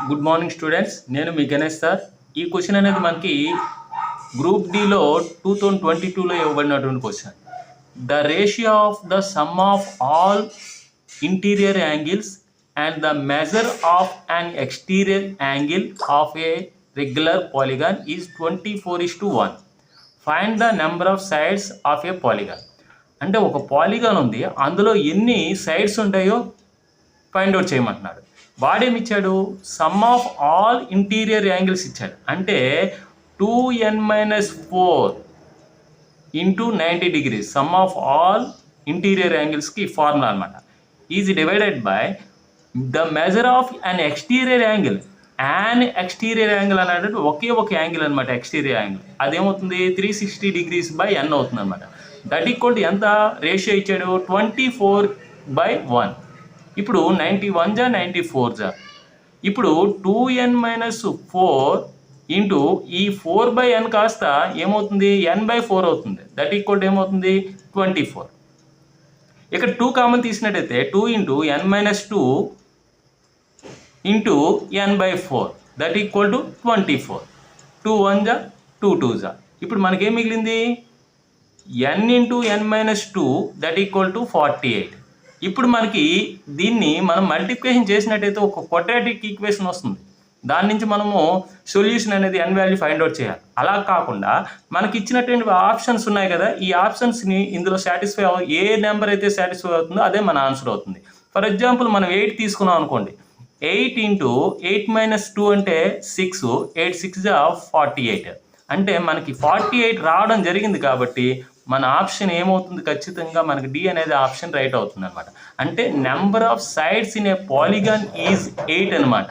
Good morning students, నేను మీ Ganesh sir. ఈ క్వశ్చన్ అనేది మనకి గ్రూప్ డిలో 2022లో ఇవ్వబడినటువంటి question. The ratio of the sum of all interior angles and the measure of an exterior angle of a regular polygon is 24:1. Find the number of sides of a polygon. అంటే ఒక polygon ఉంది, అందులో ఎన్ని sides ఉంటాయో find out చేయమంటున్నాడు. వాడేమిచ్చాడు? Sum of all interior angles ఇచ్చాడు. అంటే 2n-4 into 90 degrees sum of all interior యాంగిల్స్కి ఫార్ములా అనమాట. Is divided by the measure of an exterior angle. Exterior angle అనేది ఒకే ఒక యాంగిల్ అనమాట. ఎక్స్టీరియర్ యాంగిల్ అదేమవుతుంది? 360 degrees బై n అవుతుంది అనమాట. దట్ ఈక్వల్ టు ఎంత రేషియో ఇచ్చాడు? 24/1. ఇప్పుడు 91 జా 94 జా. ఇప్పుడు 2n-4 ఇంటూ ఈ 4/n కాస్త ఏమవుతుంది? n/4 అవుతుంది. దట్ ఈక్వల్ టు ఏమవుతుంది? 24. ఇక్కడ 2 కామన్ తీసినట్టయితే 2 into n-2 into n/4 that equal to 24. 2 1 జా 2 2 జా. ఇప్పుడు మనకేం మిగిలింది? n into n-2 that equal to 48. ఇప్పుడు మనకి దీన్ని మనం మల్టిప్లికేషన్ చేసినట్టయితే ఒక క్వాడ్రాటిక్ ఈక్వేషన్ వస్తుంది. దాని నుంచి మనము సొల్యూషన్ అనేది n వాల్యూ ఫైండ్ అవుట్ చేయాలి. అలా కాకుండా మనకి ఇచ్చినటువంటి ఆప్షన్స్ ఉన్నాయి కదా, ఈ ఆప్షన్స్ని ఇందులో సాటిస్ఫై ఏ నెంబర్ అయితే సాటిస్ఫై అవుతుందో అదే మన ఆన్సర్ అవుతుంది. ఫర్ ఎగ్జాంపుల్ మనం 8 తీసుకున్నాం అనుకోండి. 8 ఇంటూ 8-2 అంటే 6. 8 6 48. అంటే మనకి 48 రావడం జరిగింది కాబట్టి మన ఆప్షన్ ఏమవుతుంది? ఖచ్చితంగా మనకి డి అనేది ఆప్షన్ రైట్ అవుతుంది అనమాట. అంటే number of sides in a polygon is 8 అనమాట.